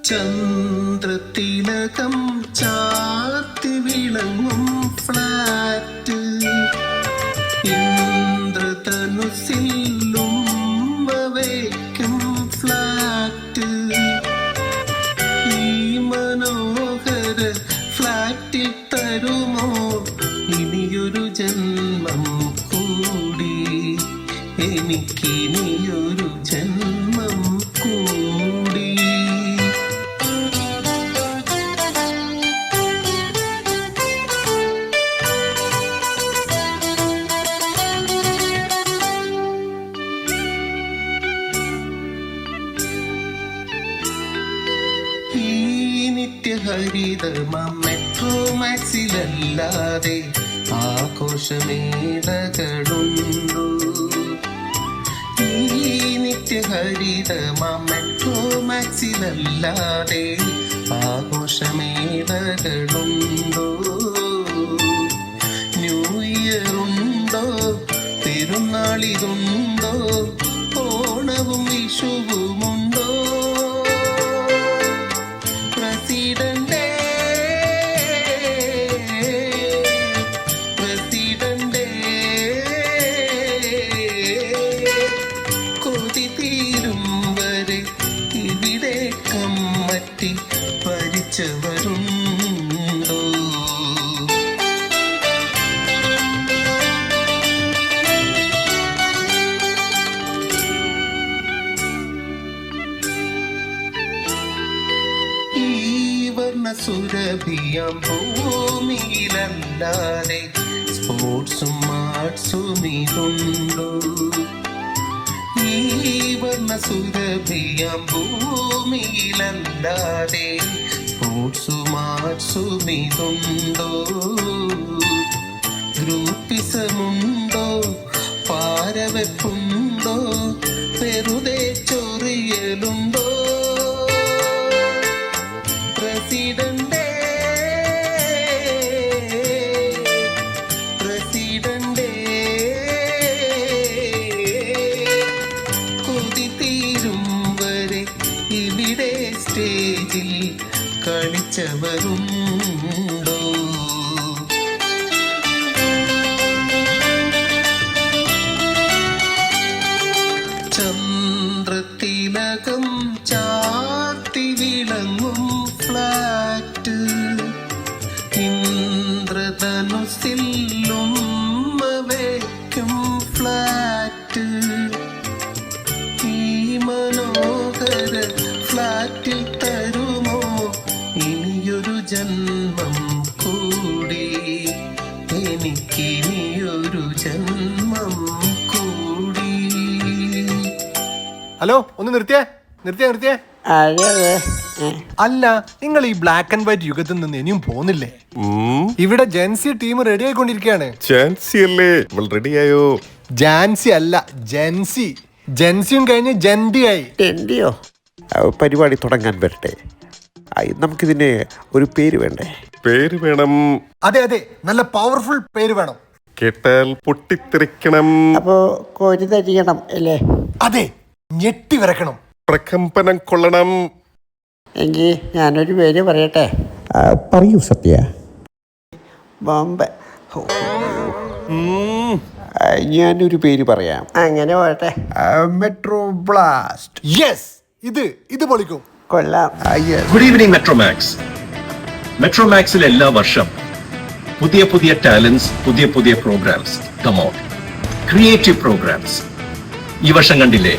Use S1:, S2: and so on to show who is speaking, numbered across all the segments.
S1: ചന്ദ്രതിലകം ചാർത്തി വിളങ്ങും ഫ്ലാറ്റ് ഇന്ദ്രധനുസിലും വയ്ക്കും ഫ്ലാറ്റ് ഈ മനോഹര ഫ്ലാറ്റിൽ തരുമോ ഇനിയൊരു ജന്മം കൂടി എനിക്കിനിയൊരു ജന്മം കൂടി. ഈ നിത്യഹരിതമാം മെട്രോ മാക്സിലല്ലാതെ ആഘോഷമേളകളുണ്ടോ? ഈ നിത്യഹരിതമാം മെട്രോ മാക്സിലല്ലാതെ ആഘോഷമേളകളുണ്ടോ? ന്യൂ ഇയർ ഉണ്ടോ? പെരുന്നാളിതുണ്ടോ? ഓണവും വിഷുവുമുണ്ടോ? പ്രസിഡന്റേ പ്രസിഡന്റേ കൊതി തീരും വരെ ഇവിടെ കമ്മറ്റി ഭരിച്ചവരുണ്ടോ? സുരഭിയാം ഭൂമിയിലല്ലാതെ സ്പോർട്സും ആർട്സും ഇതുണ്ടോ? ഈ വർണ്ണ സുരഭിയാം ഭൂമിയിലല്ലാതെ സ്പോർട്സും ആർട്സും ഇതുണ്ടോ? ഗ്രൂപ്പിസമുണ്ടോ? പാരവെപ്പുണ്ടോ? വെറുതെ ചൊറിയലുണ്ടോ? പ്രസിഡന്റേ പ്രസിഡന്റേ കൊതി തീരും വരെ ഇവിടെ സ്റ്റേജിൽ കളിച്ചവരുണ്ടോ? ചന്ദ്രതിലകം ചാർത്തി വിളങ്ങും ഫ്ലാറ്റ് ഇന്ദ്രധനുസിലും വയ്ക്കും ഫ്ലാറ്റ് ഈ മനോഹര ഫ്ലാറ്റിൽ തരുമോ ഇനിയൊരു ജന്മം കൂടി എനിക്കിനിയൊരു ജന്മം കൂടി.
S2: ഹലോ, ഒന്ന് നിർത്തിയേ. അല്ല, നിങ്ങൾ ഈ ബ്ലാക്ക് ആൻഡ് വൈറ്റ് യുഗത്തിൽ നിന്ന് ഇനിയും പോന്നില്ലേ? ഇവിടെ ജെൻസി ടീം റെഡി ആയിക്കൊണ്ടിരിക്കുകയാണ്. ജാൻസി അല്ല, ജെൻസി. ജെൻസിയും കഴിഞ്ഞ് ജെൻഡിയായി.
S3: പരിപാടി തുടങ്ങാൻ വരട്ടെ. നമുക്കിതിന് ഒരു പേര് വേണ്ടേ?
S4: പേര് വേണം.
S2: അതെ, നല്ല പവർഫുൾ പേര് വേണം.
S4: കേട്ടാൽ പൊട്ടിത്തെറിക്കണം.
S3: അപ്പോ കോരി തരിക്കണം അല്ലേ?
S2: അതെ, ഞെട്ടി വരക്കണം.
S4: പ്രകമ്പനം കൊള്ളണം.
S3: എങ്കിൽ ഞാനൊരു പേര് പറയട്ടെ. പറയൂ സത്യ. ബോംബെ. ഞാനൊരു പേര് പറയാം. അങ്ങനെ പോട്ടെ. Metro blast.
S2: യെസ്, ഇത് പൊളിക്കും.
S3: കൊള്ളാം.
S5: Good evening മെട്രോമാക്സ്. മെട്രോമാക്സിൽ എല്ലാ വർഷം പുതിയ ടാലൻസ്, പുതിയ programmes come out. Creative programmes. ഈ വർഷം കണ്ടില്ലേ,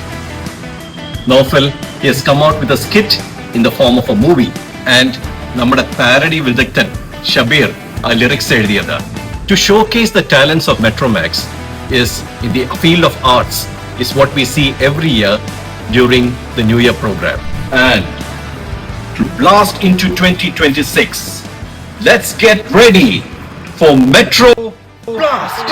S5: Noufal has come out with a skit in the form of a movie, and നമ്മുടെ പാരഡി വിദഗ്ധൻ ഷബീർ ആ ലിറിക്സ് എഴുതിയത്. To showcase the talents of Metromax is in the field of arts is what we see every year during the New Year program. And to blast into 2026, let's get ready for Metro Blast.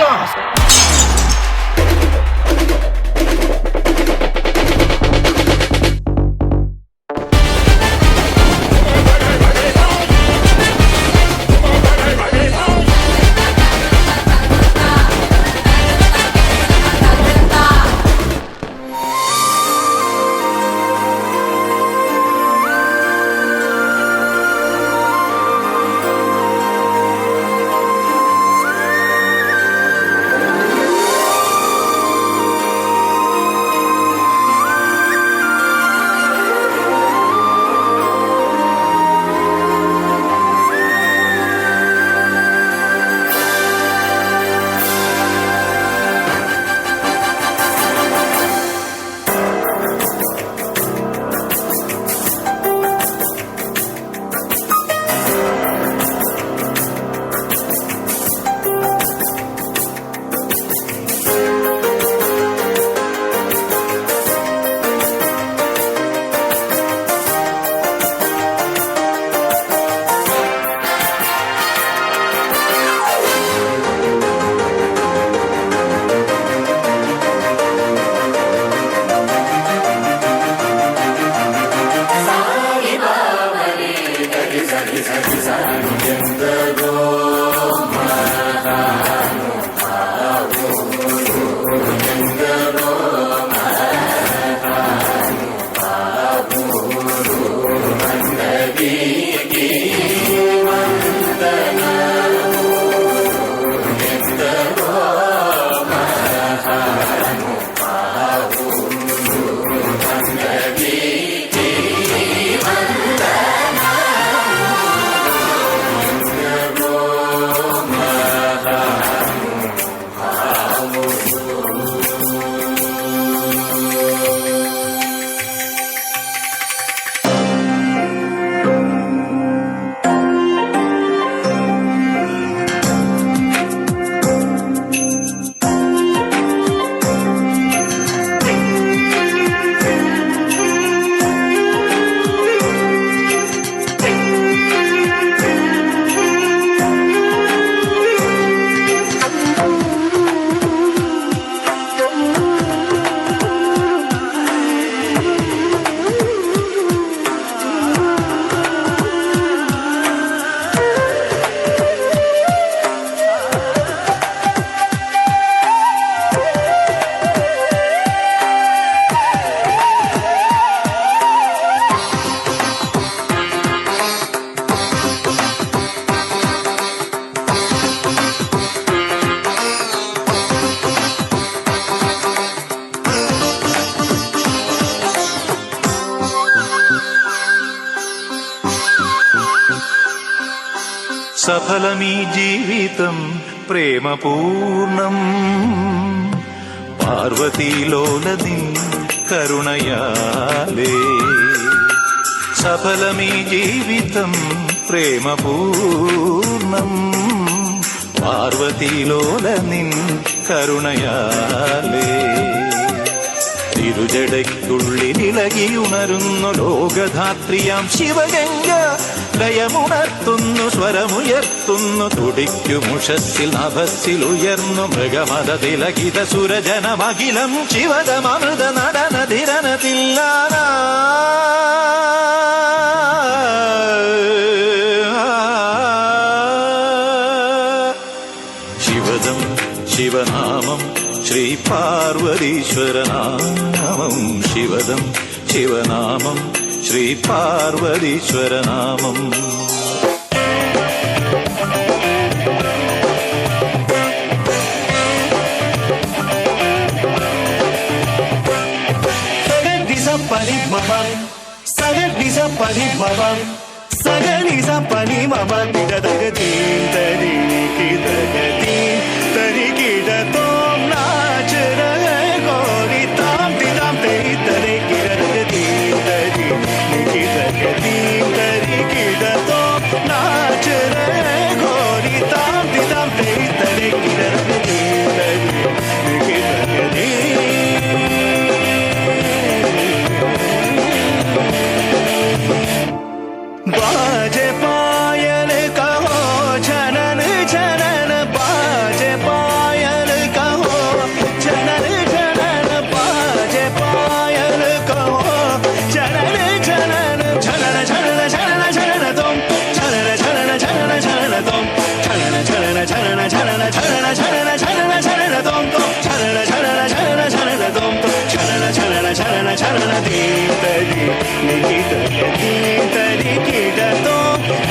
S6: സഫലമീ ജീവിതം പ്രേമപൂർണം പാർവതീലോലനിൻ കരുണയാലേ സഫലമീ ജീവിതം പ്രേമപൂർണം പാർവതീലോലനിൻ കരുണയാലേ തിരുജടയ്ക്കുള്ളിലിളകിയുണരുന്നു ലോകധാത്രിയാം ശിവഗംഗ ലയമുണർത്തുന്നു സ്വരമുയർത്തുന്നു തുടിക്കുമുഷസ്സിൽ നഭസ്സിൽ ഉയർന്നു മൃഗമത തിലകിത സുരജനമഖിലം ശിവതമൃത നടനധിരനതില്ലാന ശിവദം ശിവനാമം ശ്രീ പാർവതീശ്വരനാമം ശിവദം ശിവനാമം ശ്രീ പാർവതീശ്വരനാമം बाजे पायल कहो जनन जनन बाजे पायल कहो जनन जनन बाजे पायल कहो जनन जनन जनन जनन जनन जनन तुम जनन जनन जनन जनन तुम जनन जनन जनन जनन जनन जनन जनन जनन तुम जनन जनन जनन जनन तुम जनन जनन जनन जनन दीन तरी निकित दीन तरी किडतो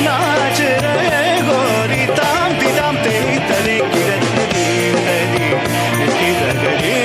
S6: नाच रहे गोरी ताम तिदाम तेरी तरी किडत दीन तरी निकित गली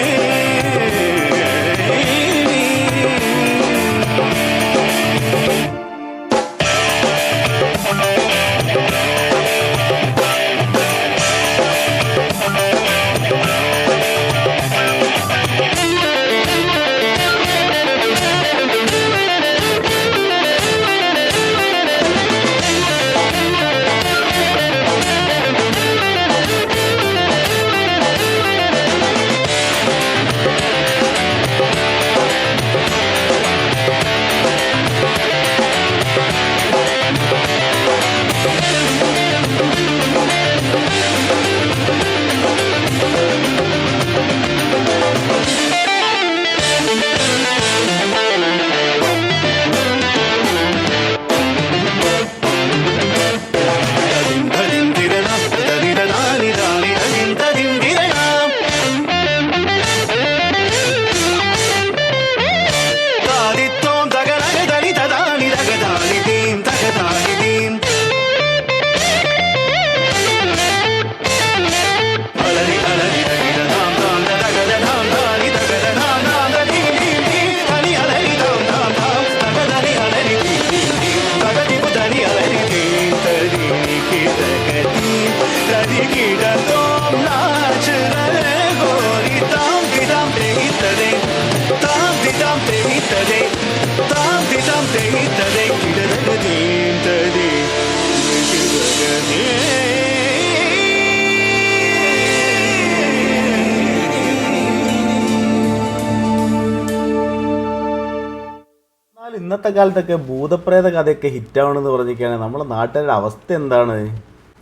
S7: ഇന്നത്തെ കാലത്തൊക്കെ ഭൂതപ്രേത കഥയൊക്കെ ഹിറ്റാവണമെന്ന് പറഞ്ഞിരിക്കുകയാണ് നമ്മളെ നാട്ടുകാരുടെ അവസ്ഥ എന്താണ്?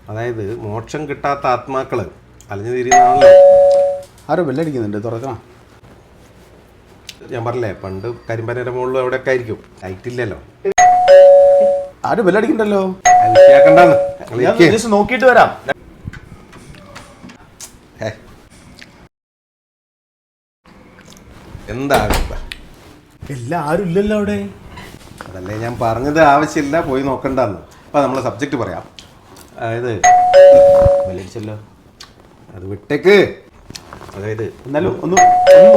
S8: അതായത് മോക്ഷം കിട്ടാത്ത ആത്മാക്കള് അലഞ്ഞു തിരിയുന്നതാണല്ലോ.
S3: ആരോ ബെല്ലടിക്കുന്നുണ്ട്, തുറക്കണം.
S8: ഞാൻ പറഞ്ഞില്ലേ പണ്ട് കരിമ്പനയുടെ മുകളിലും എവിടെയൊക്കെ ആയിരിക്കും, ലൈറ്റ് ഇല്ലല്ലോ.
S3: ആരോ ബെല്ലടിക്കണ്ടല്ലോ.
S7: വിശേഷിയാക്കണ്ടെന്ന് നോക്കിയിട്ട് വരാം.
S8: എന്താ
S7: എല്ലാരും ഇല്ലല്ലോ അവിടെ.
S8: അതല്ലേ ഞാൻ പറഞ്ഞത്, ആവശ്യമില്ല, പോയി നോക്കണ്ടെന്ന്. അപ്പം നമ്മളെ സബ്ജക്റ്റ് പറയാം. അതായത്
S7: ബെല്ലടിച്ചല്ലോ,
S8: അത് വിട്ടേക്ക്. അതായത്
S7: എന്നാലും ഒന്ന്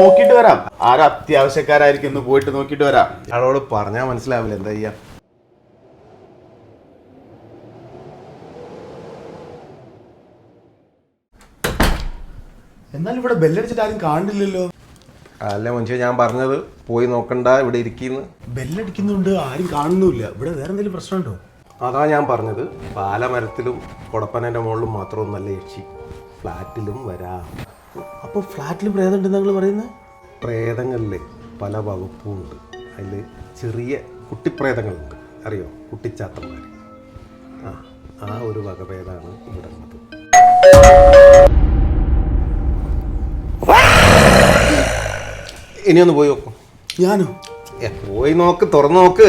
S7: നോക്കിയിട്ട് വരാം. ആരും അത്യാവശ്യക്കാരായിരിക്കും, ഒന്ന് പോയിട്ട് നോക്കിയിട്ട് വരാം.
S8: ആളോട് പറഞ്ഞാൽ മനസ്സിലാവില്ല, എന്താ ചെയ്യാ.
S3: എന്നാലും ഇവിടെ ബെല്ലടിച്ചിട്ട് ആരും കാണുന്നില്ലല്ലോ.
S8: അല്ല മനുഷ്യ, ഞാൻ പറഞ്ഞത് പോയി നോക്കണ്ട, ഇവിടെ ഇരിക്കുന്നു.
S3: ബെല്ലടിക്കുന്നുണ്ട്, ആരും കാണുന്നുമില്ല. ഇവിടെ വേറെ എന്തെങ്കിലും പ്രശ്നമുണ്ടോ?
S8: അതാ ഞാൻ പറഞ്ഞത്, പാലമരത്തിലും കൊടപ്പനൻ്റെ മുകളിലും മാത്രമൊന്നല്ല യക്ഷി, ഫ്ലാറ്റിലും വരാം.
S3: അപ്പോൾ ഫ്ലാറ്റിൽ പ്രേതം ഉണ്ടെന്ന് നിങ്ങൾ പറയുന്നത്?
S8: പ്രേതങ്ങളിൽ പല വകുപ്പും ഉണ്ട്. അതിൽ ചെറിയ കുട്ടിപ്രേതങ്ങളുണ്ട്, അറിയോ, കുട്ടിച്ചാത്തന്മാർ. ആ ഒരു വകഭേദമാണ് ഇവിടെ ഉള്ളത്. ഇനിയൊന്ന് പോയി നോക്കും.
S3: ഞാനോ?
S8: പോയി നോക്ക്, തുറന്നു നോക്ക്.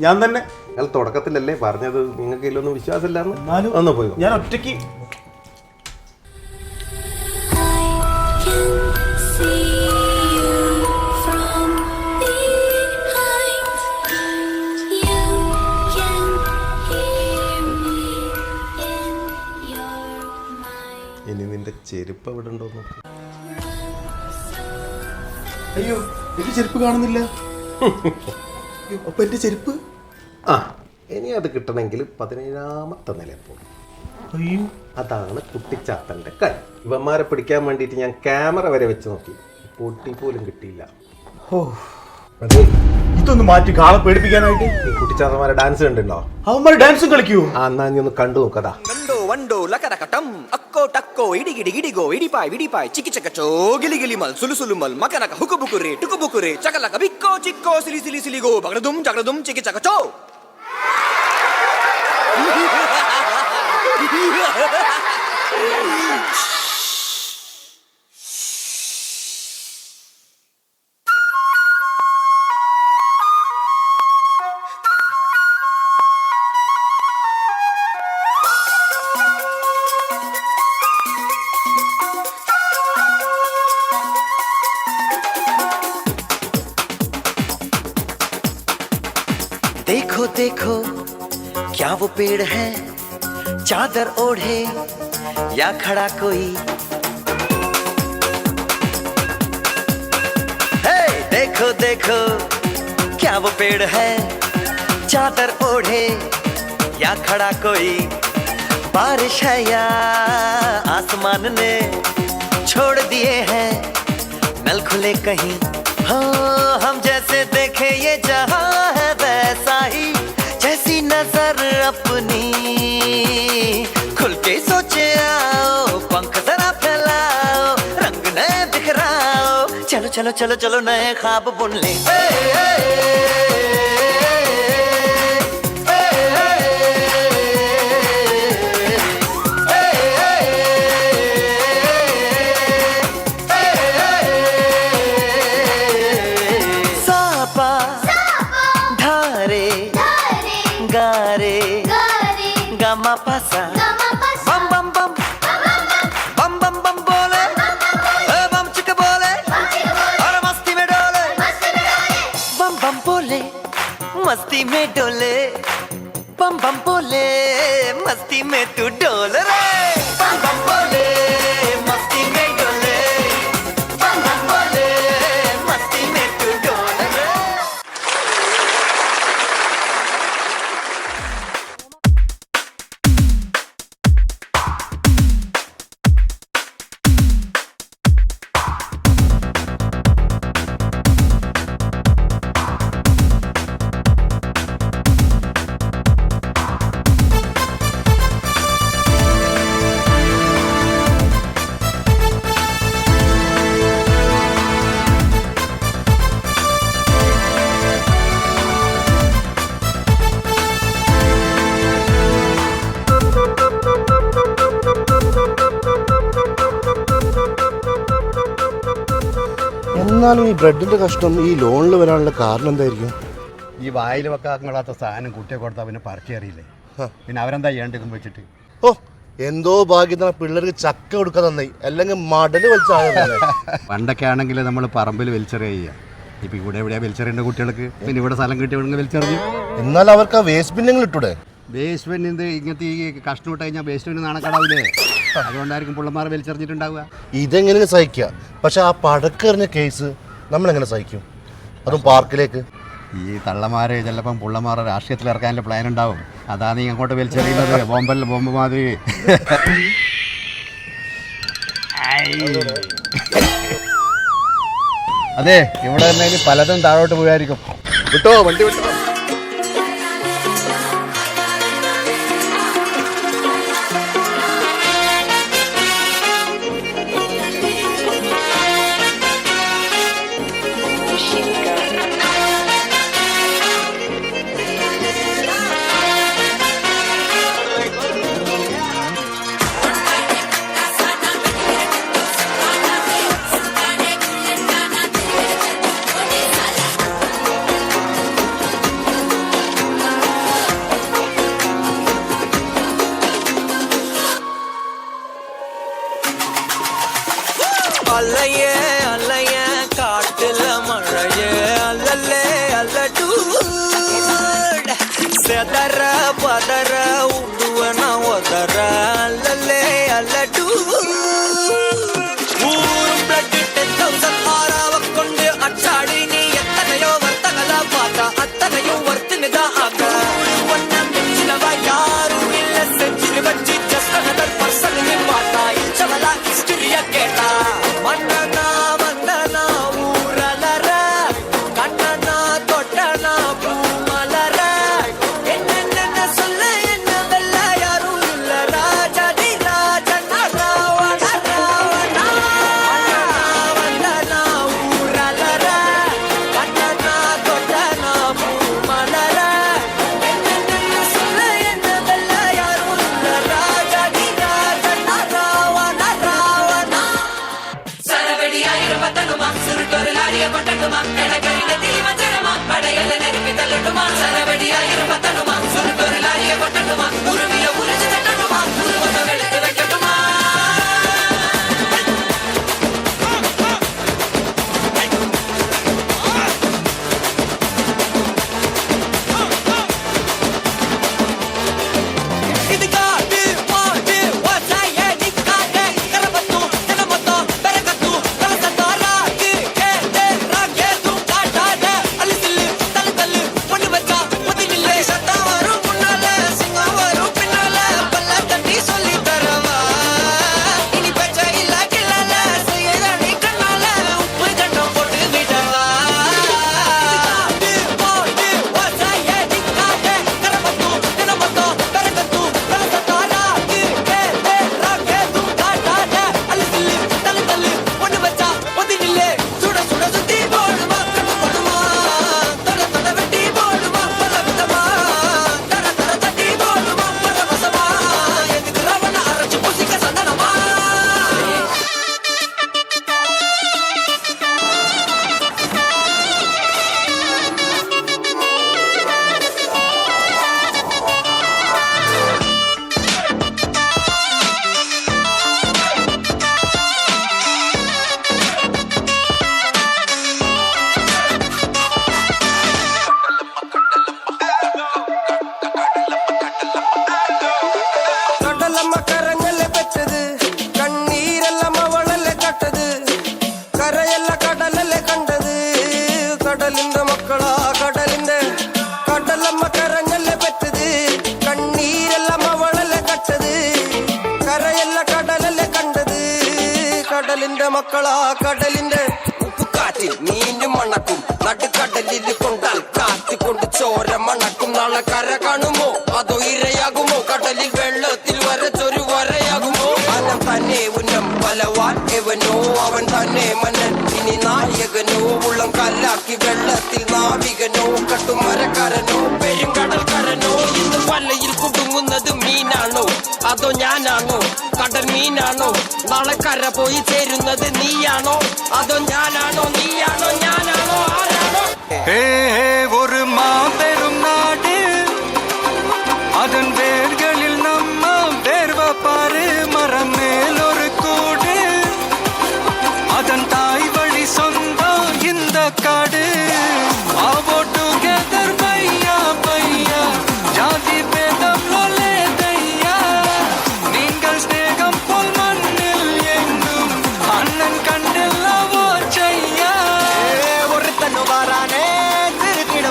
S3: ഞാൻ തന്നെ.
S8: അയാൾ തുടക്കത്തിലല്ലേ പറഞ്ഞത് നിങ്ങൾക്ക് ഇതിലൊന്നും വിശ്വാസമില്ലാന്ന്.
S3: എന്നാലും
S8: ഒന്ന് പോയി
S3: ഞാൻ ഒറ്റയ്ക്ക്.
S8: ഇനി നിന്റെ ചെരുപ്പ് എവിടെ ഉണ്ടോ നോക്ക്.
S3: അയ്യോ, എന്റെ ചെരുപ്പ് കാണുന്നില്ല. അപ്പൊ എന്റെ ചെരുപ്പ്?
S8: ഇനി അത് കിട്ടണമെങ്കിൽ 17ാമത്തെ നില പോകും.
S3: അയ്യോ,
S8: അതാണ് കുട്ടിച്ചാത്തൻ്റെ കളി. ഇവന്മാരെ പിടിക്കാൻ വേണ്ടിയിട്ട് ഞാൻ ക്യാമറ വരെ വെച്ച് നോക്കി, പൊട്ടി പോലും കിട്ടിയില്ല.
S3: ഇതൊന്ന് മാറ്റി കാളെ പേടിപ്പിക്കാനായിട്ട്.
S8: ഈ കുട്ടിച്ചാത്തന്മാരെ ഡാൻസ് കണ്ടുണ്ടോ?
S3: അവന്മാർ ഡാൻസും കളിക്കൂ?
S8: എന്നാ നീ ഒന്ന് കണ്ടു നോക്കതാ.
S6: കണ്ടോ വണ്ടോ ലക്കടക്കട്ടം അക്കോ ടക്കോ ഇടികിടി ഇടിഗോ ഇടിപ്പായ് വിടിപ്പായ് ചിക്കി ചക്കച്ചോ ഗിലി ഗിലിമൽ സുലുസുലുമൽ മക്കനക ഹുക്കുബുക്കുറി ടുക്കുബുക്കുറി ചകലക ബിക്കോ ചിക്കോ സിലി സിലി സിലിഗോ ബഗടതും ചകടതും ചിക്കി ചക്കച്ചോ. देखो देखो क्या वो पेड़ है, चादर ओढ़े या खड़ा कोई. हे देखो देखो क्या वो पेड़ है, चादर ओढ़े या खड़ा कोई. बारिश है या आसमान ने छोड़ दिए हैं नल खुले कहीं. हाँ हम जैसे देखे ये जहां है वैसा ही, जैसी नजर अपनी खुल के सोचे आओ, पंख जरा फैलाओ, रंग नए बिखराओ, चलो चलो चलो चलो नए ख्वाब बुन ले. गारे गमा पसा बम बम बम बम बम बम बोले बम चिक बोले और मस्ती में डोले बम बम बोले मस्ती में डोले बम बम बोले मस्ती में तू डोल रे. बम बम बोले मस्ती में डोले बम बम बोले मस्ती में तू डोल रे.
S9: എന്നാലും ഈ ബ്രെഡിന്റെ കഷ്ണം ഈ ലോണിൽ വരാനുള്ള കാരണം എന്തായിരിക്കും?
S10: ഈ വായിൽ വെക്കാൻ കൊള്ളാത്ത സാധനം കുട്ടിയെ കൊടുത്താൽ പിന്നെ പറിച്ചറിയില്ലേ, പിന്നെ അവരെന്താ ചെയ്യേണ്ടതെന്ന് വെച്ചിട്ട്.
S9: ഓ, എന്തോ ഭാഗ്യത്തിന് പിള്ളേർക്ക് ചക്ക കൊടുക്കാൻ നന്നായി, അല്ലെങ്കിൽ മടല് വലിച്ചായ.
S10: പണ്ടൊക്കെ ആണെങ്കിൽ നമ്മൾ പറമ്പിൽ വലിച്ചെറിയുക. ഇപ്പം ഇവിടെ എവിടെയാണ് വലിച്ചെറിയേണ്ട കുട്ടികൾക്ക്? പിന്നെ ഇവിടെ സ്ഥലം കിട്ടിയ വലിച്ചെറിഞ്ഞു.
S9: എന്നാൽ അവർക്ക് ആ വേസ്റ്റ് ബിന്നിൽ ഇട്ടൂടെ?
S10: വേസ്റ്റ് ബിന്നിന് ഇങ്ങനത്തെ ഈ കഷ്ണം ഇട്ട് കഴിഞ്ഞാൽ വേസ്റ്റ് ബിന്ന് നാണക്കാടാവില്ലേ? അതുകൊണ്ടായിരിക്കും പിള്ളമാർ വലിച്ചെറിഞ്ഞിട്ടുണ്ടാവുക.
S9: ഇതെങ്ങനെ സഹിക്കുക? പക്ഷെ ആ പടക്കെറിഞ്ഞ കേസ് നമ്മളെങ്ങനെ സഹിക്കും, അതും പാർക്കിലേക്ക്?
S10: ഈ തള്ളമാര് ചിലപ്പം പുള്ളമാരെ രാഷ്ട്രീയത്തിൽ ഇറക്കാനുള്ള പ്ലാൻ ഉണ്ടാവും. അതാ നീ അങ്ങോട്ട് വലിച്ചെറിയുന്നത് ബോംബ് മാതിരി. അതെ, ഇവിടെ തന്നെ പലതും താഴോട്ട് പോയായിരിക്കും.
S4: വിട്ടോ, വണ്ടി വിട്ടോ.
S6: அல்லையே அல்லைய காட்டுல மழையே அல்லல்லே அல்லடூ செதற பதற உடுவன ஒதற அல்லல்லே அல்லடூ ஊரும் பிளட் 10,000 ஆறாவ கொண்டு அச்சாடி நீ எத்தனையோ வர்த்தகலா பார்த்தா அத்தனையும் வர்த்தினிதான் ஆக ஒன்னம் சிலவா யாரும் இல்ல செஞ்சு வச்சு ஜஸ்ட் அனதர் பர்சன் நீ பார்த்தா இச்சவலா ஹிஸ்டரிய கேட்டா மன்னனா வந்தனா ஊரலர கண்ணனா தொட்டனா பூமலர என்ன சொல்ல என்ன வெல்ல யாரும் இல்ல ராஜாதி ராஜனா ராவண ராவணா வந்தனா ஊரலர கண்ணனா தொட்டனா பூமலர என்ன சொல்ல என்ன வெல்ல யாரும் இல்ல ராஜாதி ராஜனா ராவண ராவணா சரவடி ஆயிரம் பத்தனுமா சுருட்டொரு லாரிய பட்டனுமா கடற்கரையில தீமச்சரமா படையல்ல நெருப்பி தள்ளட்டுமா சரவடி ஆயிரம் பத்தனுமா சுருட்டொரு லாரிய பட்டனுமா உருவிய உரைச்சு தட்டணுமா உருவத வெளுத்து வைக்கட்டுமா இது காட்டு மாட்டு வாசாய நிக்காதே கரபத்து கனமத்து பெரகத்து கலசந்தாராக்கு கேதே ராகேது காட்டாதே அலிசில்லு தலதல்லு பொண்ணு வச்சா முதினில்லை சத்தா வரும் முன்னால சிங்கம் வரும் பின்னால பல்ல தட்டி சொல்லி தரவா இனி பச்ச இல்ல கிள்ளல செய்யறனி கண்ணால உப்பு கண்டம் போட்டு விடவா இது காட்டு மாட்டு வாசாய நிக்காதே கரபத்து கனமத்து பெரகத்து கலசந்தாராக்கு கேதே ராகேது காட்டாதே அலிசில்லு தலதல்லு பொண்ணு வச்சா முதினில்லை சுட சுட சுத்தி போடுமா கண்ணு போடுமா தட தட வெட்டி போடுமா பல விதமா தட தட தட்டி போடுமா பரவசமா எதுக்கு ரவண அரைச்சு பூசிக்க சந்தனமா கடலம்ம கரங்கல்ல பெற்றது கண்ணீரெல்லாம் அவளல்ல கட்டது கரையெல்ல கடலல்ல கண்டது கடலிந்த மக்களா கடலிந்த கடலம்ம கரங்கல்ல பெற்றது கண்ணீரெல்லாம் அவளல்ல கட்டது கரையெல்ல கடலல்ல கண்டது கடலிந்த மக்களா கடலிந்த ഉപ്പ് കാറ്റിൽ മീനും മണക്കും നടുക്കടലിൽ കൊണ്ടാൽ കാറ്റ് കൊണ്ട് ചോര മണക്കും നാളെ കര കാണുമോ അതോ ഇരയാകുമോ കടലിൽ വെള്ളത്തിൽ വരച്ചൊരു വരയാകുമോ അനം തന്നെ ഉന്നം ബലവാൻ എവനോ അവൻ തന്നെ മന്നൻ ഇനി നായകനോ ഉള്ളം കല്ലാക്കി വെള്ളത്തിൽ നാവികനോ കട്ടുമരക്കാരനോ പെരുങ്കടൽക്കാരനോ ഇന്ന് വലയിൽ കുടുങ്ങുന്നത് മീനാണോ അതോ ഞാനാണോ കടൽ മീനാണോ നാളെ കര പോയി ചേരുന്നത് നീയാണോ അതോ ഞാനാണോ നീയാണോ ഞാനാണോ ആരാണോ ஒரு மாபெரும் நாடு அதன் வேர்களில் நம்ம வேர்வ பாரு மரம் மேல் ஒரு கூடு அதன் தாய் வழி சொந்தம் இந்த காடு ஆவோ டுகெதர் பையா பையா ஜாதி பேதம் லோலே தையா நீங்கள் ஸ்நேகம் போல் மண்ணில் எங்கும் அண்ணன் கண்டில்லவோ செய்யா ஒருத்தனு வாரானே திருக்கிட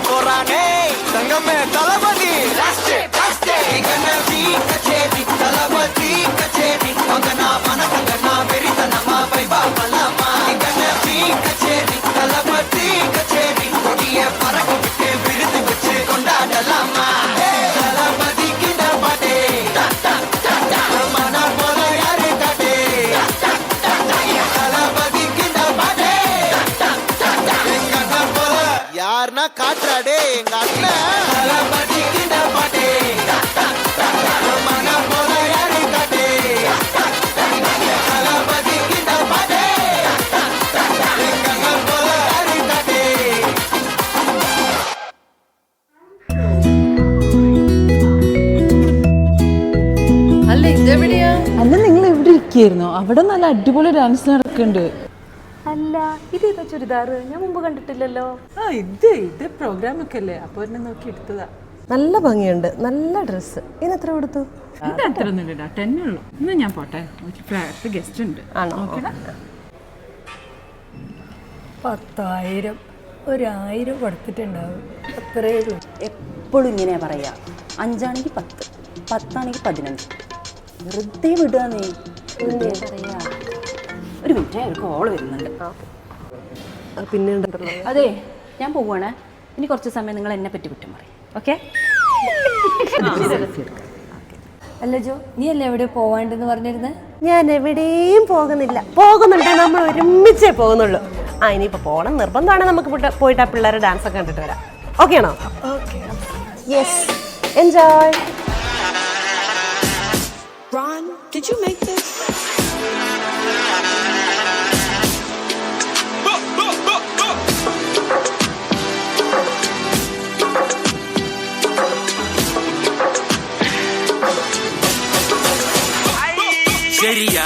S11: നോക്കിയായിരുന്നു, അവിടെ നല്ല അടിപൊളി ഡാൻസ് നടക്കുന്നുണ്ട്.
S12: അല്ല, ഇത് ഏതാ ചുരിദാറ്? ഞാൻ മുമ്പ് കണ്ടിട്ടില്ലല്ലോ.
S11: ഇത് പ്രോഗ്രാം ഒക്കെ അല്ലേ, അപ്പോൾ എന്നെ നോക്കി എടുത്തതാ.
S12: നല്ല ഭംഗിയുണ്ട്, നല്ല ഡ്രസ്സ്. ഇതിന് എത്ര കൊടുത്തു?
S11: ഇത് അത്ര ഒന്നുമില്ല, 10 ഉള്ളൂ. ഇന്ന് ഞാൻ പോട്ടെ, ഗസ്റ്റ് ഉണ്ട്.
S12: ആണോ? 10,000 1,000 കൊടുത്തിട്ടുണ്ടാവും, അത്രേ ഉള്ളൂ.
S13: എപ്പോഴും ഇങ്ങനെ പറയാ, 5ആണെങ്കിൽ 10, 10ആണെങ്കിൽ 15. വെറുതെ വിടുക നീ. പറയാ ഒരു മിനിറ്റ്, ഒരു കോള് വരുന്നുണ്ട്.
S12: പിന്നെ
S13: അതെ, ഞാൻ പോവുകയാണേ. ഇനി കുറച്ച് സമയം നിങ്ങൾ എന്നെ പറ്റി കുറ്റം പറയും. ഓക്കെ?
S12: അല്ല ജോ, നീ അല്ലേ എവിടെ പോവാണ്ടെന്ന് പറഞ്ഞിരുന്നേ?
S14: ഞാൻ എവിടെയും പോകുന്നില്ല, പോകുന്നുണ്ട്, നമ്മൾ ഒരുമിച്ചേ പോകുന്നുള്ളൂ. ഇനിയിപ്പോൾ പോകണം നിർബന്ധമാണ്, നമുക്ക് പോയിട്ട് ആ പിള്ളേരെ ഡാൻസ് ഒക്കെ കണ്ടിട്ട് വരാം. ഓക്കെ ആണോ? Yes, enjoy.
S6: Ron, did you make this?
S1: ശരിയാ,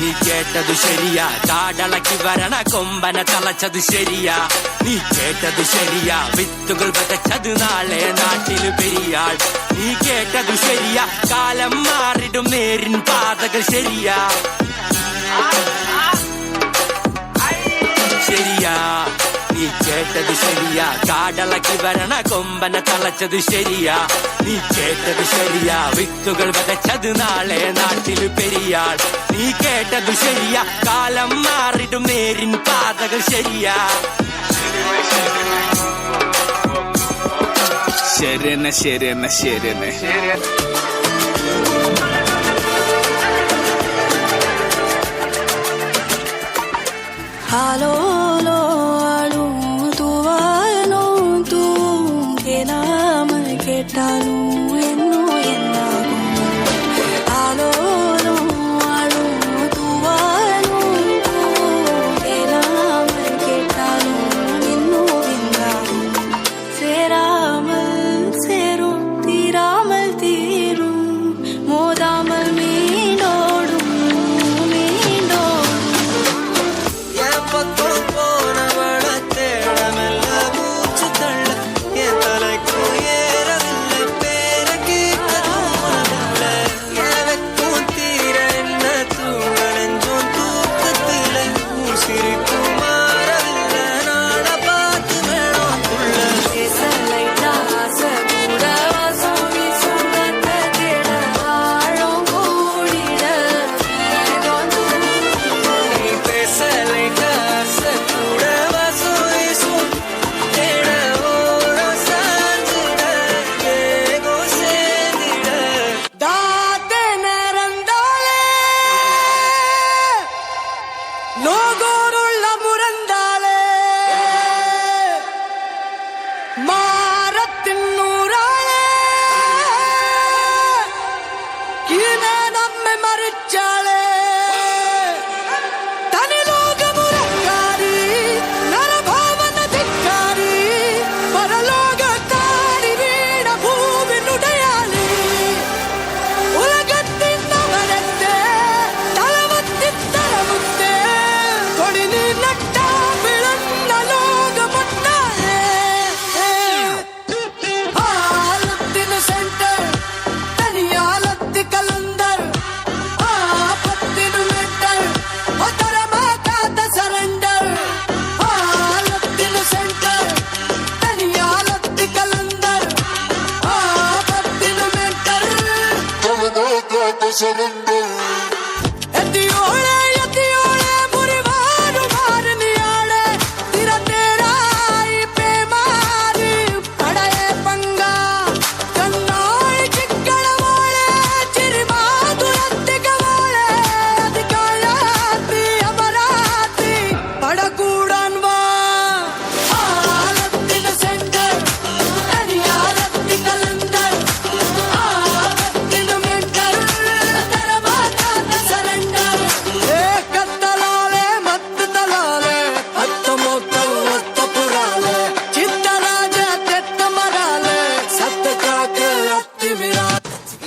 S1: നീ കേട്ടത് ശരിയാ. കാടളക്കി വരണ കൊമ്പനെ തളച്ചത് ശരിയാ. നീ കേട്ടത് ശരിയാ, വിത്തുകൾ വിതച്ചത് നാളെ നാട്ടിൽ പെരിയാൾ. നീ കേട്ടത് ശരിയാ, കാലം മാറിടും നേരിൻ പാതകൾ ശരിയാ. ശരിയാ, നീ കേട്ടത് ശരിയാ. കാടളക്കി വരണ കൊമ്പനെ തളച്ചത് ശരിയാ. നീ കേട്ടത് ശരിയാ, വിത്തുകൾ വിതച്ചത് നാളെ നാട്ടിൽ പെരിയാൾ. നീ കേട്ടത് ശരിയാ, കാലം മാറിടും നേരിൻ പാതകൾ ശരിയാ. ശരിയെന്നെ ശരിയെന്നെ ശരിയെന്നെ.
S6: Halo lo alu tuvalu tu kenam ketalu ennu ennagu. Halo lo alu tuvalu tu kenam ketalu ennu ennagu. Seramal serum tiramal tirum modamal meendodum meendodum.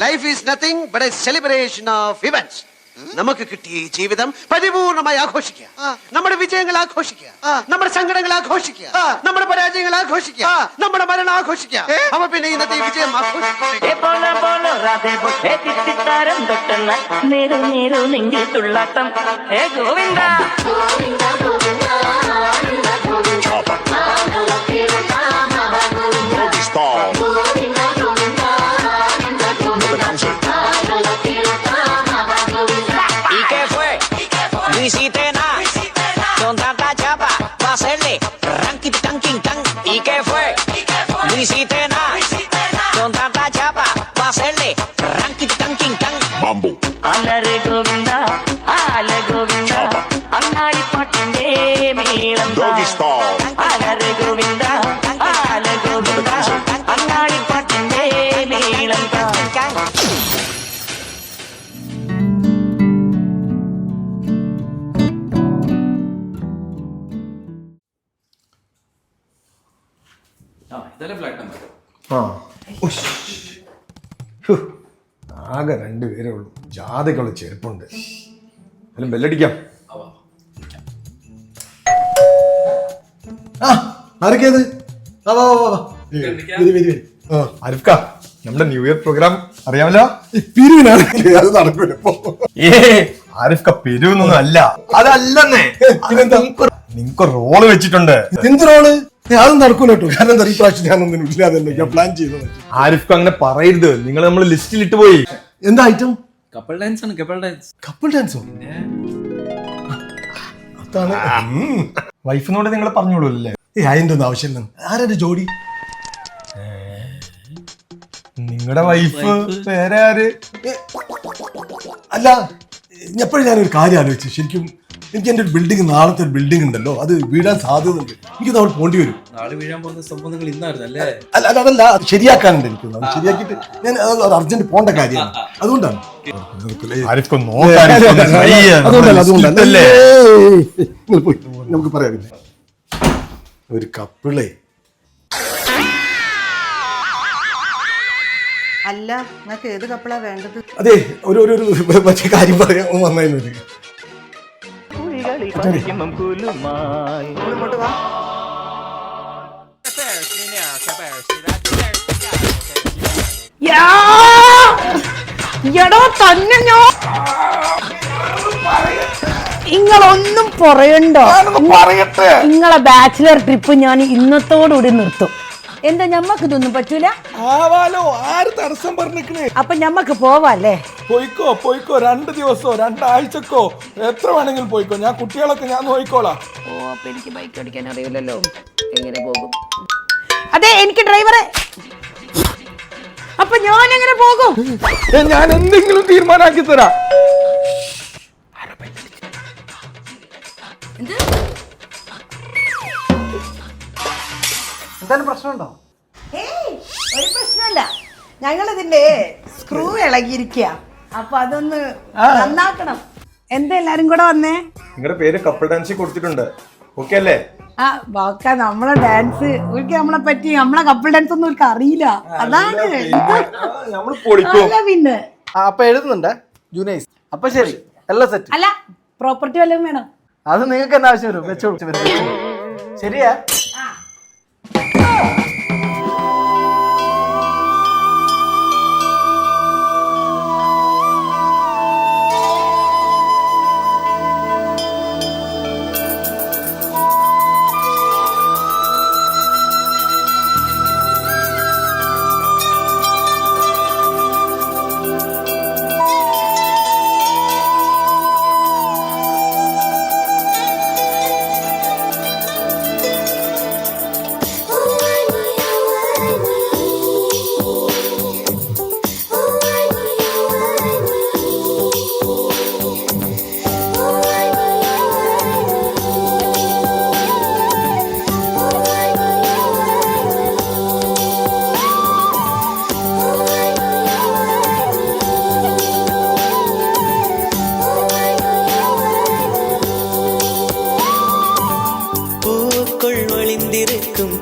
S10: Life is nothing but a celebration of events.
S6: നമുക്ക് കിട്ടിയ ഈ ജീവിതം പരിപൂർണമായി ആഘോഷിക്കുക, നമ്മുടെ വിജയങ്ങൾ ആഘോഷിക്കുക, നമ്മുടെ സങ്കടങ്ങൾ ആഘോഷിക്കുക, നമ്മുടെ പരാജയങ്ങൾ ആഘോഷിക്കുക, നമ്മുടെ മരണം ആഘോഷിക്കുക. അപ്പൊ പിന്നെ ഇന്നത്തെ ഈ വിജയം
S15: hiciste nada, con tanta chapa, pa' hacerle ranking, tanking, tan. ¿Y qué fue? No hiciste nada, con tanta chapa, pa' hacerle ranking, tanking, tan. Mambo. Alare Govinda, Annari Patinde Meelanda. Alare Govinda, Annari Patinde Meelanda.
S2: ആ ആകെ 2 പേരേ ഉള്ളൂ. ജാതിക്കുള്ള ചെരുപ്പുണ്ട്. എല്ലാം ബെല്ലടിക്കാം. ആരൊക്കെയത്? ആരിഫ്ക, നമ്മുടെ new year programme അറിയാമല്ലോ. പിരിവിനാണെങ്കിൽ അത് നടക്കൂല. ആരിഫ്ക, പിരിവൊന്നും അല്ല. അതല്ലെന്നേ, നിങ്ങക്ക് റോള് വെച്ചിട്ടുണ്ട്. എന്ത് റോള്? അതും നടക്കൂല കേട്ടോ. കാരണം എന്താ, ഈ പ്രാവശ്യം ഞാനൊന്നും ഇല്ലാതെ ഞാൻ പ്ലാൻ ചെയ്തത്. ആരിഫ്ക അങ്ങനെ പറയരുത്. നിങ്ങൾ നമ്മൾ ലിസ്റ്റിൽ ഇട്ട് പോയി. എന്താ ഐറ്റം? കപ്പിൾ ഡാൻസ് ആണ്. കപ്പിൾ ഡാൻസോ? അതാണ്. വൈഫിനോട് നിങ്ങൾ പറഞ്ഞോളൂ അല്ലേ? അതിന്റെ ഒന്നും ആവശ്യമില്ല. ആരാ ജോഡി? നിങ്ങളുടെ വൈഫ് വേറെ ആര്? അല്ല, എപ്പോഴും ഞാനൊരു കാര്യം ആലോചിച്ചു. ശരിക്കും എനിക്ക് എന്റെ ഒരു ബിൽഡിംഗ്, നാളത്തെ ഒരു ബിൽഡിംഗ് ഉണ്ടല്ലോ, അത് വീഴാൻ സാധ്യതയുണ്ട്. എനിക്ക് അവിടെ പോണ്ടി വരും. അല്ല, അതല്ല, അത് ശരിയാക്കാനുണ്ട് എനിക്ക്. അത് ശരിയാക്കിയിട്ട് ഞാൻ അത് അർജന്റ് പോണ്ട കാര്യമാണ്. അതുകൊണ്ടാണ്. നമുക്ക് പറയാമില്ല. ഒരു കപ്പിളേ.
S16: അല്ല, നിങ്ങൾക്ക് ഏത് കപ്പിളാ വേണ്ടത്?
S2: അതെ, ഒരു മറ്റേ കാര്യം പറയാൻ വന്നതിനൊരു
S14: തന്നെ നിങ്ങളൊന്നും പറയണ്ടോ? നിങ്ങളെ ബാച്ചിലർ ട്രിപ്പ് ഞാൻ ഇന്നത്തോടുകൂടി നിർത്തും. എന്താ, ഞമ്മക്ക് ഇതൊന്നും പറ്റൂല?
S2: ആര് തടസ്സം പറഞ്ഞിരിക്കണേ?
S14: അപ്പൊ ഞമ്മക്ക് പോവാല്ലേ?
S2: പോയിക്കോ 2 ദിവസോ 2 ആഴ്ചക്കോ എത്ര വേണമെങ്കിലും പോയിക്കോ. ഞാൻ കുട്ടികളൊക്കെ ഞാൻ നോക്കിക്കോളാം.
S14: ഓ, അപ്പൊ എനിക്ക് ബൈക്ക് ഓടിക്കാൻ അറിയില്ലല്ലോ. എങ്ങനെ പോകും? അതെ, എനിക്ക് ഡ്രൈവറെ. അപ്പൊ ഞാൻ എങ്ങനെ പോകും?
S2: ഞാൻ എന്തെങ്കിലും തീരുമാനാക്കി തരാം. എന്തായാലും പ്രശ്നമുണ്ടോ?
S16: ഒരു പ്രശ്നമല്ല. ഞങ്ങൾ ഇതിന്റെ സ്ക്രൂ ഇളകിയിരിക്കുക. അപ്പൊ അതൊന്ന് നന്നാക്കണം. എന്താ എല്ലാരും കൂടെ വന്നേ?
S2: നിങ്ങളുടെ പേര് കപ്പിൾ ഡാൻസിൽ കൊടുത്തിട്ടുണ്ട്. ഓക്കെ അല്ലേ?
S16: ബാക്ക നമ്മളെ ഡാൻസ് ഒരിക്കൽ നമ്മളെ പറ്റി, നമ്മളെ കപ്പിൾ ഡാൻസ് ഒന്നും ഒരിക്കൽ അറിയില്ല. അതാണ് പിന്നെ.
S2: അപ്പൊ എഴുതുന്നുണ്ട് ജൂനൈസ്. അപ്പൊ ശരി, എല്ലാം സെറ്റ്.
S16: അല്ല, പ്രോപ്പർട്ടി വല്ലതും വേണം.
S2: അത് നിങ്ങൾക്ക് എന്താ ആവശ്യം വരും? വെച്ചോളൂ. ശരിയാ?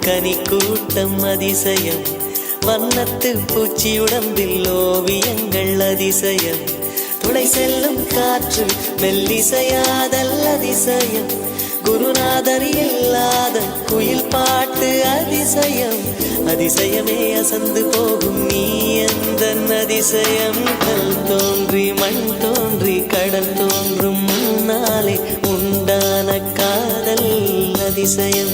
S17: കനിക്കൂട്ടം അതിശയം, വണ്ണത്ത് പൂച്ചിയുടമ്പിൽ ഓവിയങ്ങൾ അതിശയം,
S6: துளை செல்லும் காற்று மெல்லிசையாதல் அதிசயம் குருநாதர் இல்லாத குயில் பாட்டு அதிசயம் அதிசயமே அசந்து போகும் நீ எந்த அதிசயம் கல் தோன்றி மண் தோன்றி கடல் தோன்றும் முன்னாலே உண்டான காதல் அதிசயம்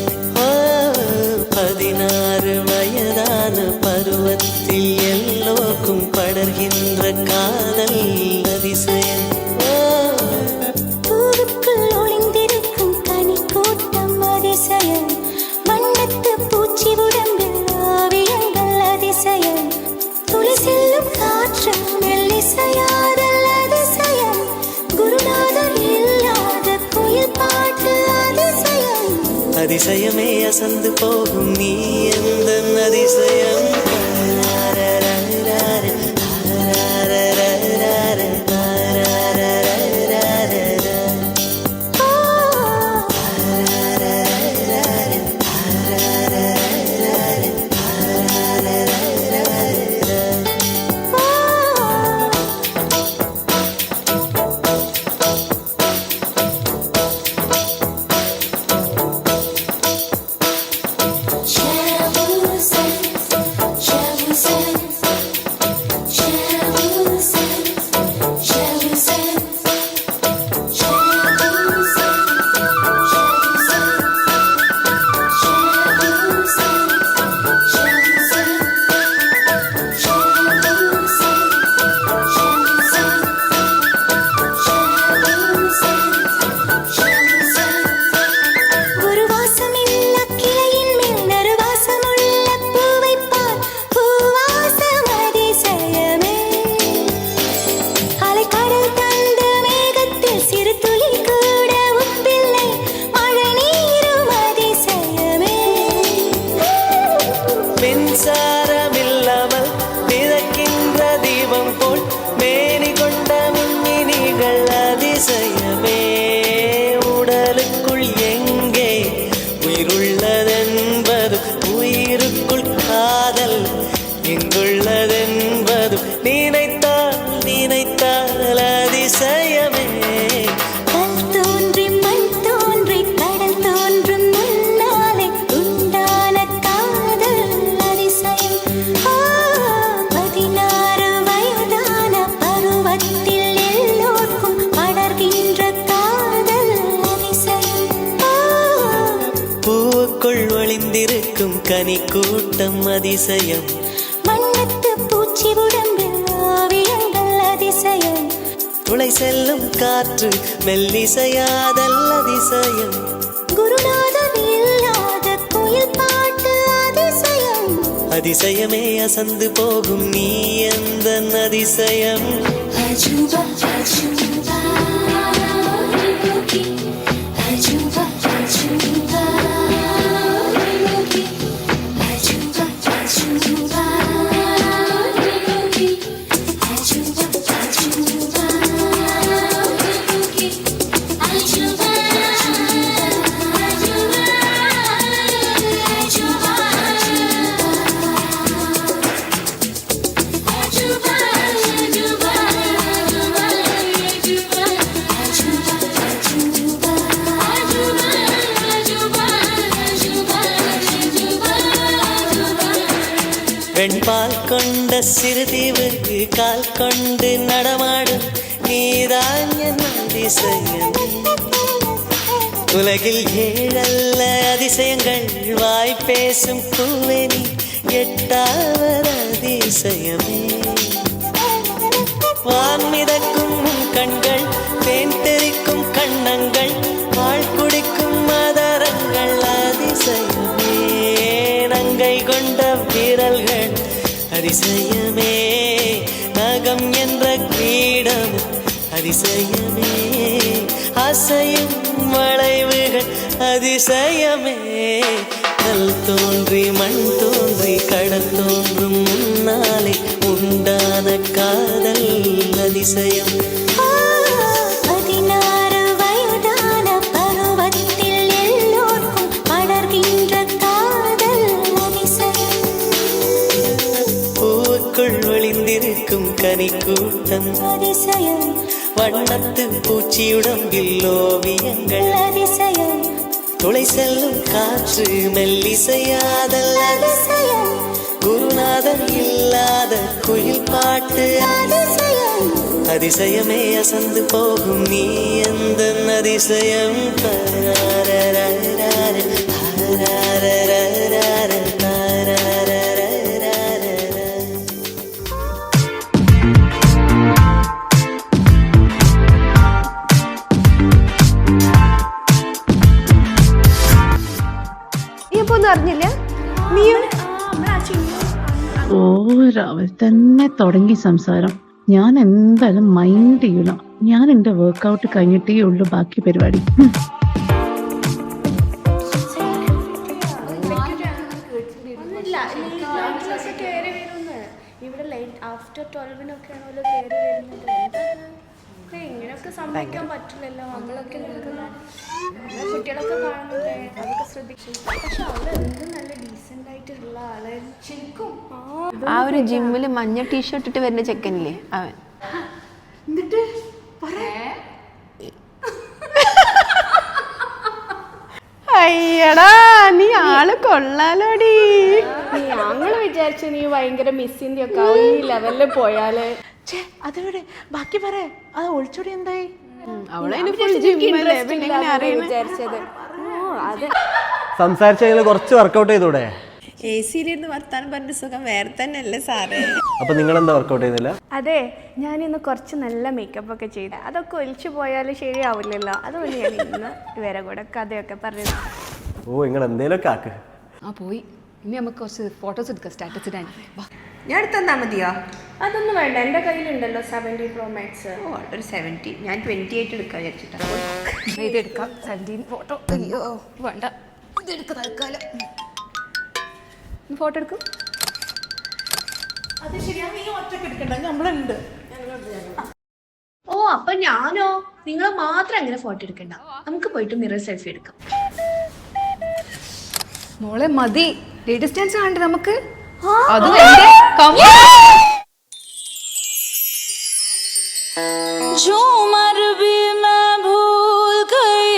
S6: 16 வயதான பருவத்தில் எல்லோருக்கும் படர்கின்ற காதல் அதிசயம்
S17: பூவுக்குள் ஒளிந்திருக்கும் கனி கூட்டம் அதிசயம் வண்ணத்து பூச்சி உடம்பில் ஓவியங்கள் அதிசயம் துளி செல்லும் காற்று மெல்லிசையாதல் அதிசயம் குருநாதர் இல்லாத குயில் பாட்டு அதிசயம்
S6: அதிசயமே அசந்து போகும் நீ எந்த அதிசயம் மின்சாரமில்லாமல் மிதக்கின்ற தீபம் போல் மேனி கொண்ட மின்மினிகள் அதிசயமே உடலுக்குள் எங்கே உயிருள்ளதென்பது உயிருக்குள் காதல் எங்குள்ளதென்பது நினைத்தால் நினைத்தால் அதிசயமே ஒளிந்திருக்கும் கனி கூட்டம் அதிசயம்
S17: வண்ணத்து பூச்சி உடம்பில் ஓவியங்கள் அதிசயம்
S6: துளை செல்லும் காற்று மெல்லிசையாதல் அதிசயம்
S17: குருநாதர் இல்லாத குயில் பாட்டு அதிசயம்
S6: அதிசயமே அசந்து போகும் நீ எந்த அதிசயம்
S17: அஜூபா அஜூபா அஜூபா அஜூபா
S6: வெண்பால் கொண்ட சிறுதீவுக்கு கால் கொண்டு நடமாடும் நீதான் என் அதிசயம் உலகில் 7 அதிசயங்கள் வாய் பேசும் பூவெனி 8வது அதிசயமே வான் மிதக்கும் கண்கள் தேன் தெறிக்கும் கண்ணங்கள் பால் குடிக்கும் மதரங்கள் அதிசயமே நங்கை கொண்ட விரல்கள் அதிசயமே நகம் என்ற கிரீடம் அதிசயமே அசையும் வளைவுகள் அதிசயமே கல் தோன்றி மண் தோன்றி கடல் தோன்றும் முன்னாலே உண்டான காதல் அதிசயம்
S17: 16 வயதான பருவத்தில் எல்லோருக்கும் படர்கின்ற காதல் அதிசயம்
S6: பூவுக்குள் ஒளிந்து പൂத்திருக்கும் கனிக்கூட்டம் அதிசயம் வண்ணத்து பூச்சியுடம்பில் ஓவியங்கள் அதிசயம் துளை செல்லும் காற்று மெல்லிசையாதல் அதிசயம் குருநாதன் இல்லாத குயில் பாட்டு அதிசயம் அதிசயமே அசந்து போகும் நீ எந்த அதிசயம்
S14: അറിഞ്ഞില്ല നീയും
S11: രാവിലെ തന്നെ തുടങ്ങി സംസാരം. ഞാൻ എന്തായാലും മൈൻഡ് ചെയ്യൂല. ഞാൻ എന്റെ വർക്കൗട്ട് കഴിഞ്ഞിട്ടേ ഉള്ളൂ ബാക്കി പരിപാടി.
S12: ഇവിടെ ലൈറ്റ് ആഫ്റ്റർ 12 ആണല്ലോ കയറി വരുന്നത്. ഇങ്ങനെയൊക്കെ സംഭവിക്കാൻ പറ്റില്ലല്ലോ. നമ്മളൊക്കെ കുട്ടികളൊക്കെ കാണുന്നില്ലേ, അതൊക്കെ ശ്രദ്ധിച്ചു. പക്ഷെ അവിടെ എന്ത് നല്ല ഡീസെന്റ് ആയിട്ടുള്ള ആളായിരുന്നു ശരിക്കും.
S13: ആ ഒരു ജിമ്മിൽ മഞ്ഞ ടീഷർട്ട് ഇട്ട് വരുന്ന ചെക്കനില്ലേ അവൻ.
S12: എന്നിട്ട്
S14: അയ്യടാ നീ ആള് കൊള്ളാലോടി.
S12: ഞങ്ങള് വിചാരിച്ചു നീ ഭയങ്കര മിസ്സിന്റെ ഒക്കെ ആവും ഈ ലെവലില് പോയാല്.
S14: അതെവിടെ ബാക്കി പറ. അത് ഒളിച്ചോടി എന്തായി?
S12: വിചാരിച്ചത്
S6: സംസാരിച്ചെങ്കിൽ കുറച്ച് വർക്കൗട്ട് ചെയ്തൂടെ?
S13: AC-ലിരുന്ന് വർത്താനം പറഞ്ഞ സുഖം വേറെ തന്നെ അല്ലേ സാറേ?
S6: അപ്പൊ നിങ്ങൾ എന്താ വർക്കൗട്ട് ചെയ്യുന്നില്ല?
S12: അതെ, ഞാനിന്ന് കുറച്ച് നല്ല മേക്കപ്പ് ഒക്കെ ചെയ്ത് അതൊക്കെ ഒലിച്ചു പോയാൽ ശരിയാവില്ലല്ലോ. അതുകൊണ്ട് ഞാൻ ഇന്ന് ഇവരെ കൂടെ കഥയൊക്കെ പറഞ്ഞു.
S6: ഓ നിങ്ങൾ എന്തേലൊക്കെ ആക്ക്.
S11: പോയി. ഇനി നമുക്ക് കുറച്ച് ഫോട്ടോസ് എടുക്കാം സ്റ്റാറ്റസ് ഇടാൻ.
S13: ഞാൻ എടുത്താ മതിയോ?
S12: അതൊന്നും വേണ്ട, എൻ്റെ കയ്യിലുണ്ടല്ലോ 70 Pro Max.
S13: ഒരു 70. ഞാൻ 28 എടുക്കാൻ വിചാരിച്ചിട്ടാ.
S11: ഇതെടുക്കാം 17 ഫോട്ടോ. അയ്യോ വേണ്ട, ഇതെടുക്ക തൽക്കാലം.
S12: ഫോട്ടോ എടുക്കും.
S14: അത് ശരിയാ, നീ ഒറ്റക്ക് എടുക്കണ്ട, നമ്മളുണ്ട്.
S12: ഓ അപ്പൊ ഞാനോ? നിങ്ങൾ മാത്രം അങ്ങനെ ഫോട്ടോ എടുക്കണ്ട, നമുക്ക് പോയിട്ട് മിറർ സെൽഫി എടുക്കാം.
S11: മോളെ മതി, ലേറ്റസ്റ്റ് ഡാൻസ് കാണണ്ടേ നമുക്ക്?
S17: जो मर भी मैं भूल गई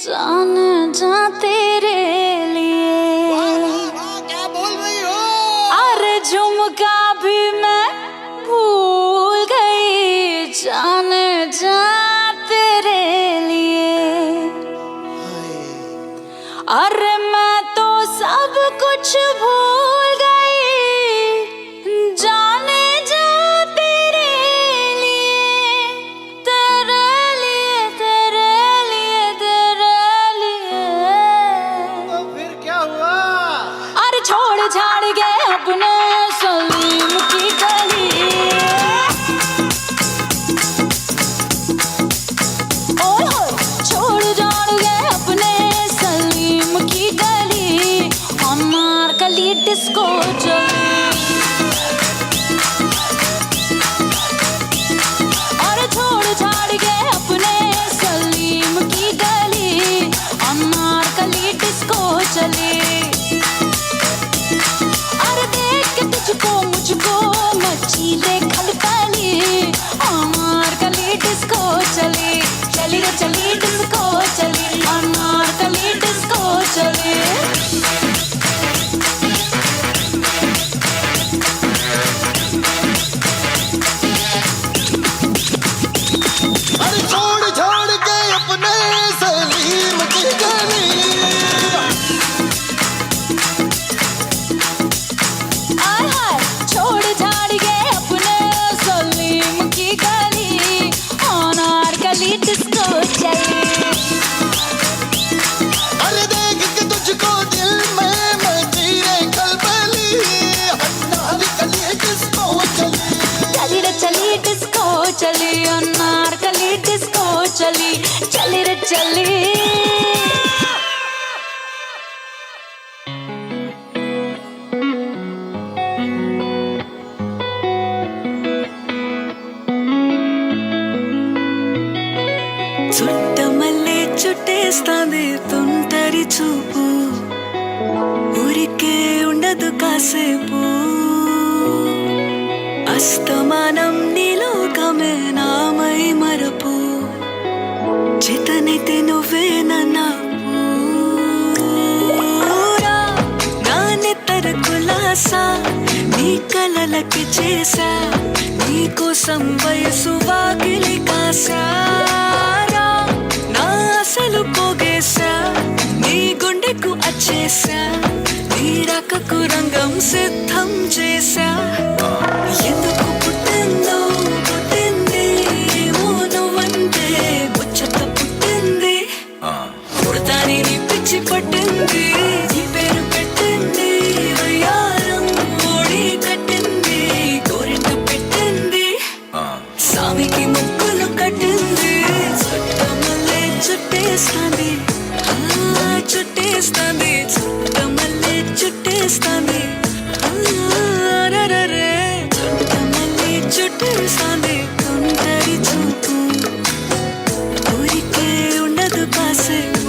S17: जाने जा तेरे लिए। क्या बोल रही हो? अरे झुमका भी मैं भूल गई जाने जा तेरे लिए। अरे मैं तो सब कुछ भूल गई जाने जा तेरे लिए, तेरे लिए, तेरे लिए, तेरे लिए। तो फिर क्या हुआ? अरे छोड़ छाड़ के अपने सलीम की गली, ओए होए छोड़ छाड़ के अपने सलीम की गली, अनारकली डिस्को चली। और छोड़ छाड़ के अपने सलीम की गली, अनारकली डिस्को चली। और देख के तुझको मुझको मची दे खलबली, अनारकली डिस्को चली। चली रे चली डिस्को चली, अनारकली डिस्को चली।
S6: अरे छोड़ छोड़ के अपने सलीम की गली,
S17: आय हाय छोड़ छाड़ के अपने सलीम की गली, अनारकली डिस्को चली।
S6: अरे देख के तुझको दिल में मची रे खलबली, अनारकली डिस्को चली।
S17: चली रे चली डिस्को चली, अनारकली डिस्को चली। चली रे चली।
S6: చుట్టమల్లే చుట్టేస్తాంది తుంటరి చూపు, ఊరికే ఉండదు కాసేపు.
S17: అస్తమానం నీలోకమే నామై మరపు చేతనైతే నువ్వే నన్నా నా నెత్తర కులాసా నీ కలలకి చేసా నీ కోసం వయసు వాకిలి కాసారా నా అసలు పోగేసా నీ గుండెకు అచ్చేసా నీ రకకు రంగం సిద్ధం చేసా ఎందుకు పుట్టిందో పుట్టింది ఏమో నువ్వంటే ముచ్చట పుట్టింది పుడతాని నీ పిచ్చి పట్టింది నీ పేరు పెట్టింది వయ్యారం ఓడి కట్టింది కోరింట పెట్టింది సామికి ముక్కులు కట్టింది చుట్టమల్లే చుట్టేస్తాంది చుట్టేస్తాంది చుట్టమల్లే చుట్టేస్తాంది చుట్టమల్లే చుట్టేస్తాంది కొంటరి చూపు ఊరికే ఉండదు కాసేపు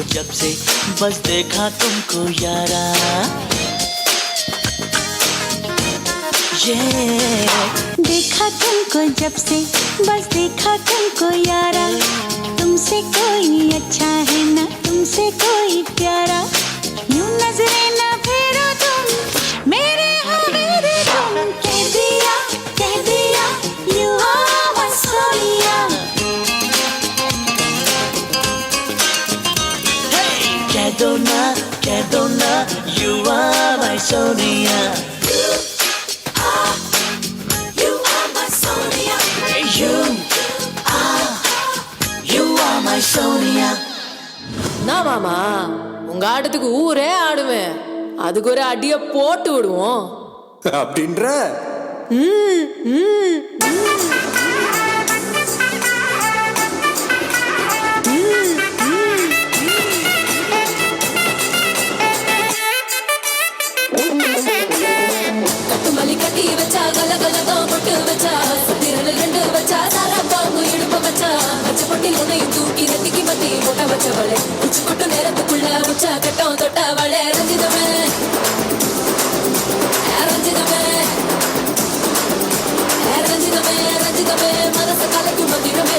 S6: जब से बस देखा तुमको यारा
S17: देखा तुमको जब से बस देखा तुमको यारा तुमसे कोई अच्छा है ना तुमसे कोई प्यारा यूं नजरें ना फेरो तुम मेरे हो मेरे तुम कह दिया यू आर माय सोनिया
S6: कह दो ना you are my Sonia you are my Sonia
S18: நான் மாமா உங்க ஆட்டத்துக்கு ஊரே ஆடுவேன் அதுக்கு ஒரு அடிய போட்டு விடுவோம்
S8: அப்படின்ற
S18: கட்டுமல்லி கட்டி வச்சா கல கலதான் பொட்டு வச்சா திரள் ரெண்டு வச்சா சாரா பாம்பு இடுப்ப வச்சா வச்ச பொட்டி உன்னையும் தூக்கி நெத்திக்கு மத்தி போட்ட வச்சவளே உச்சி கொட்டு நேரத்துக்குள்ள உச்சா கட்டம் தொட்டவளே ரஞ்சிதமே மனச கலைக்கும் மந்திரமே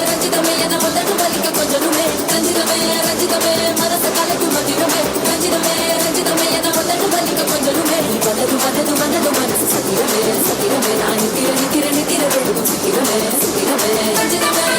S18: ரஞ்சிதமே என முதல் வலிக்க கொஞ்சனுமே ரஞ்சிதமே மனச கலைக்கும் மந்திரமே ரஞ்சிதமே என முதல் வலிக்க கொஞ்சனுமே வந்தது மனசு சத்திரமே நான் நித்திர வெடுக்கும் சித்திரமே ரஞ்சிதமே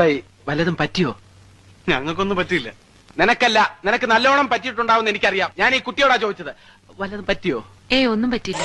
S19: ബൈ വല്ലതും പറ്റിയോ?
S3: ഞങ്ങൾക്കൊന്നും പറ്റിയില്ല.
S19: നിനക്കല്ല, നിനക്ക് നല്ലോണം പറ്റിയിട്ടുണ്ടാവും എനിക്കറിയാം. ഞാൻ ഈ കുട്ടിയോടാ ചോദിച്ചത്. വല്ലതും പറ്റിയോ?
S11: ഒന്നും പറ്റില്ല.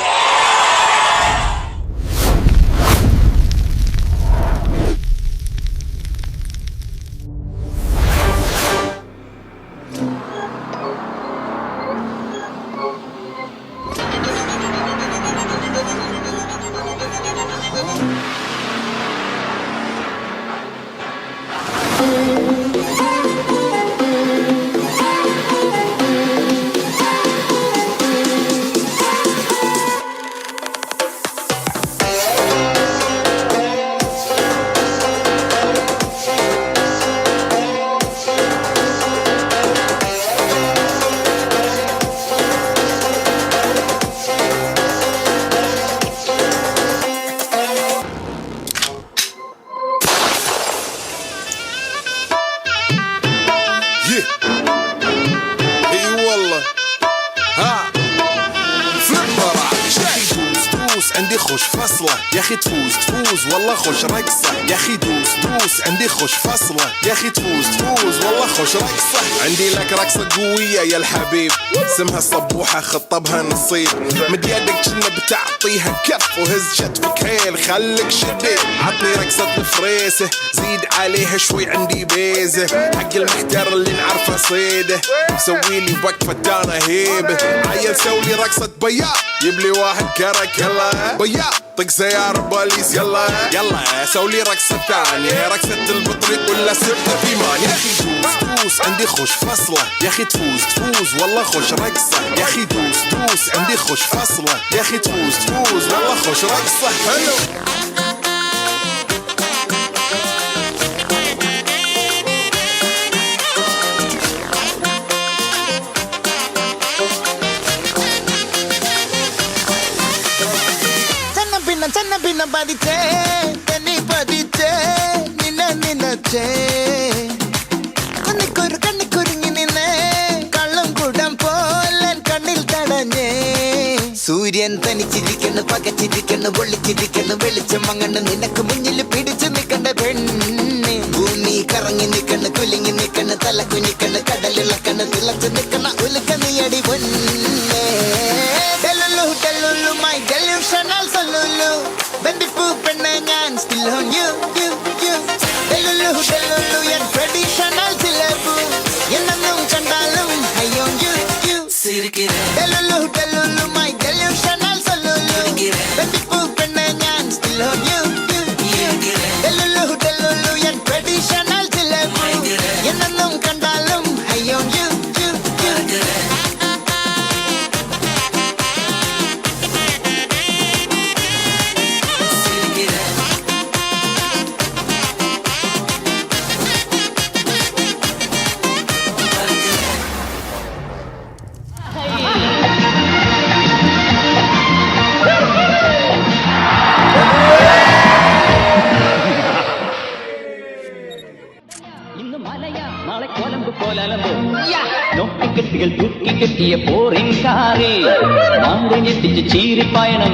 S20: عندي خوش فصلة يا اخي تفوز والله خوش رقصة يا اخي دوس عندي خوش فصلة يا اخي تفوز والله خوش رقصة عندي لك رقصة قوية يا الحبيب اسمها صبوحة خطبها نصيب مد يدك كنا بتعطيها كف وهز شتفك حيل خليك شديد عطني رقصة الفريسة زيد عليها شوي عندي بيزة حق المحتار اللي نعرفه صيده سويلي وقفة دانا هيبة عيل سوي رقصة بياض يبلي واحد كرك يلا بياض طق سيارة بوليس يلا سولي رقصة ثانية رقصة البطريق ولا سبت فيمان يا اخي دوس عندي خوش فصلة يا اخي تفوز والله خوش رقصة يا اخي دوس عندي خوش فصلة يا اخي تفوز والله خوش رقصة حلو
S6: ചെന്ന പിന്നെ പഠിച്ചേ തെന്നി പഠിച്ചേ നിന്നേ കണ്ണിക്കുരുങ്ങി നിന്നേ കള്ളം കൂടം പോലെ കണ്ണിൽ തടഞ്ഞേ സൂര്യൻ തനിച്ചിരിക്കണ് പകച്ചിരിക്കണ് പൊള്ളിച്ചിരിക്കണ് വെളിച്ചം മങ്ങണ് നിനക്ക് മുന്നിൽ പിടിച്ചു നിൽക്കണ്ട പെണ്ണെ ഭൂമി കറങ്ങി നിൽക്കണ് കുലുങ്ങി നിൽക്കണ് തല കുനിക്കണ് കടലിളക്കണ് തിളച്ചു നിൽക്കണ ഉലുക്ക നീയടി പൊന്നെ my delusional solulu ബന്ദിപ്പൂ പെണ്ണെ ഞാൻ still on you delulu yan traditional സിലബു എന്നും കണ്ടാലും I on you delulu my delusional solulu ബന്ദിപ്പൂ പെണ്ണെ ഞാൻ still on you delulu yan traditional സിലബു എന്നും കണ്ടാലും I on you
S21: നോട്ടിക്കെട്ടുകൾ തൂക്കി കെട്ടിയ പോറിൻ കാറിൽ മാന്തി ഞെട്ടിച്ച് ചീരിപ്പായണം